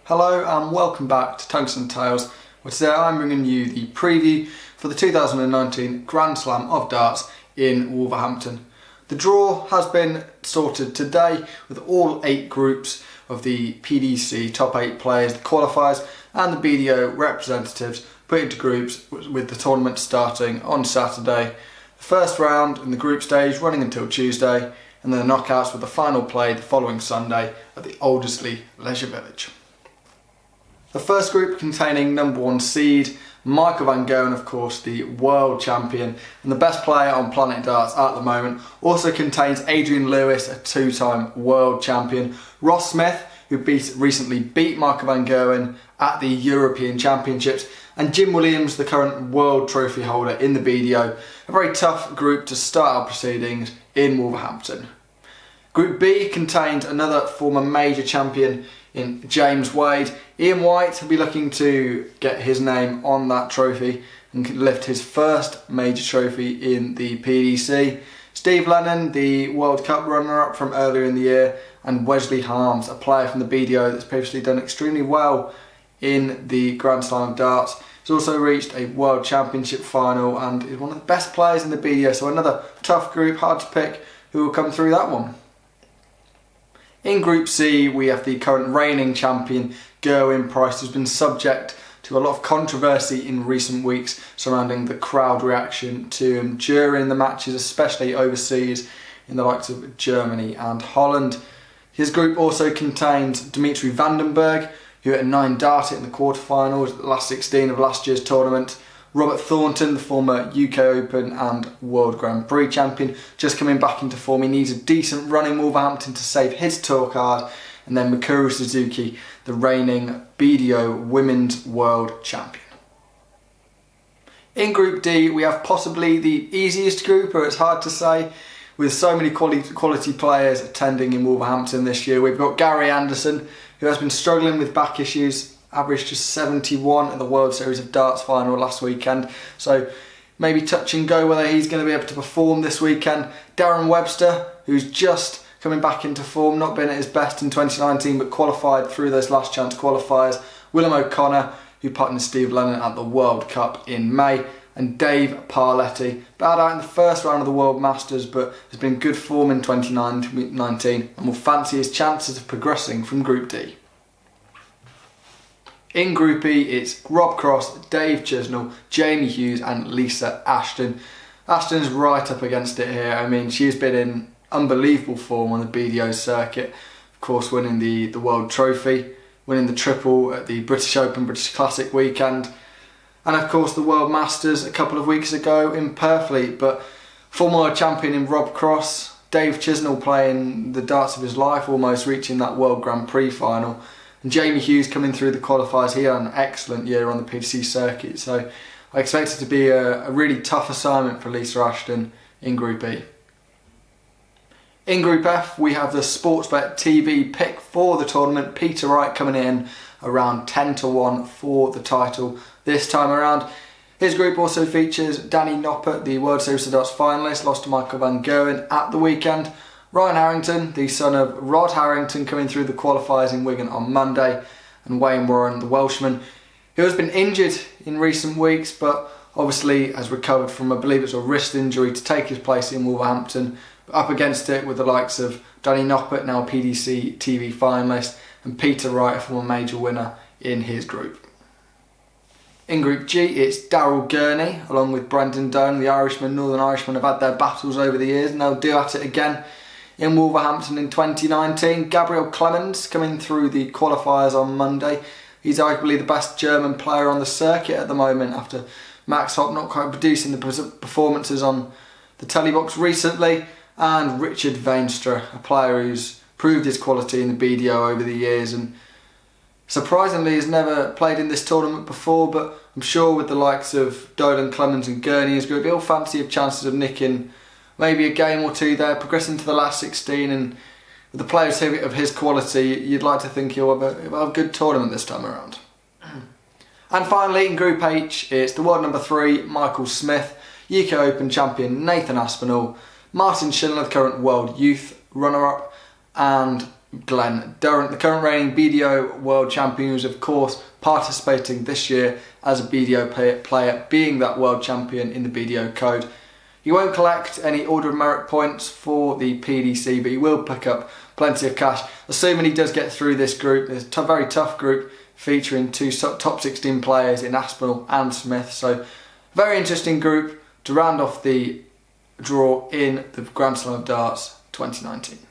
Hello and welcome back to Tungsten Tales, where today I'm bringing you the preview for the 2019 Grand Slam of Darts in Wolverhampton. The draw has been sorted today with all 8 groups of the PDC top 8 players, the qualifiers and the BDO representatives put into groups, with the tournament starting on Saturday. The first round in the group stage running until Tuesday, and then the knockouts with the final play the following Sunday at the Aldersley Leisure Village. The first group containing number 1 seed Michael van Gerwen, of course the world champion and the best player on Planet Darts at the moment, also contains Adrian Lewis, a 2-time world champion, Ross Smith, who recently beat Michael van Gerwen at the European Championships, and Jim Williams, the current world trophy holder in the BDO. A very tough group to start our proceedings in Wolverhampton. Group B contained another former major champion in James Wade. Ian White will be looking to get his name on that trophy and lift his first major trophy in the PDC. Steve Lennon, the World Cup runner-up from earlier in the year, and Wesley Harms, a player from the BDO that's previously done extremely well in the Grand Slam of Darts. He's also reached a World Championship final and is one of the best players in the BDO, so another tough group, hard to pick who will come through that one. In Group C, we have the current reigning champion, Gerwyn Price, who's been subject to a lot of controversy in recent weeks surrounding the crowd reaction to him during the matches, especially overseas in the likes of Germany and Holland. His group also contains Dimitri Vandenberg, who at 9 darted in the quarterfinals, the last 16 of last year's tournament. Robert Thornton, the former UK Open and World Grand Prix champion, just coming back into form. He needs a decent run in Wolverhampton to save his tour card. And then Mikuru Suzuki, the reigning BDO Women's World Champion. In Group D, we have possibly the easiest group, or it's hard to say, with so many quality players attending in Wolverhampton this year. We've got Gary Anderson, who has been struggling with back issues, averaged just 71 at the World Series of Darts final last weekend, so maybe touch and go whether he's going to be able to perform this weekend. Darrin Webster, who's just coming back into form, not been at his best in 2019 but qualified through those last chance qualifiers. Willem O'Connor, who partnered Steve Lennon at the World Cup in May, and Dave Parletti, bowed out in the first round of the World Masters but has been in good form in 2019 and will fancy his chances of progressing from Group D. In Group E, it's Rob Cross, Dave Chisnell, Jamie Hughes and Lisa Ashton. Ashton's right up against it here. I mean, she's been in unbelievable form on the BDO circuit. Of course, winning the World Trophy, winning the triple at the British Open, British Classic weekend, and of course the World Masters a couple of weeks ago in Purfleet. But former world champion in Rob Cross, Dave Chisnell playing the darts of his life, almost reaching that World Grand Prix final. And Jamie Hughes coming through the qualifiers. He had an excellent year on the PDC circuit, so I expect it to be a really tough assignment for Lisa Ashton in Group E. In Group F, we have the Sportsbet TV pick for the tournament, Peter Wright, coming in around 10-1 for the title this time around. His group also features Danny Noppert, the World Series of Darts finalist, lost to Michael van Gerwen at the weekend. Ryan Harrington, the son of Rod Harrington, coming through the qualifiers in Wigan on Monday, and Wayne Warren, the Welshman, who has been injured in recent weeks but obviously has recovered from, I believe it's a wrist injury, to take his place in Wolverhampton. But up against it with the likes of Danny Noppert, now a PDC TV finalist, and Peter Wright, a former major winner in his group. In Group G, it's Daryl Gurney, along with Brendan Doan, the Irishman, Northern Irishman, have had their battles over the years and they'll do at it again in Wolverhampton in 2019. Gabriel Collins coming through the qualifiers on Monday. He's arguably the best German player on the circuit at the moment after Max Hopp not quite producing the performances on the telebox recently. And Richard Veenstra, a player who's proved his quality in the BDO over the years and surprisingly has never played in this tournament before, but I'm sure with the likes of Dolan, Clemens and Gurney, his group, he'll fancy of chances of nicking maybe a game or two there, progressing to the last 16, and with the players of his quality, you'd like to think he'll have a good tournament this time around. And finally, in Group H, it's the world number 3, Michael Smith, UK Open champion Nathan Aspinall, Martin Schindler, the current world youth runner-up, and Glenn Durrant, the current reigning BDO World Champion, who's of course participating this year as a BDO player, being that World Champion in the BDO code. He won't collect any Order of Merit points for the PDC, but he will pick up plenty of cash, assuming he does get through this group. It's a very tough group featuring 2 top 16 players in Aspinall and Smith, so very interesting group to round off the draw in the Grand Slam of Darts 2019.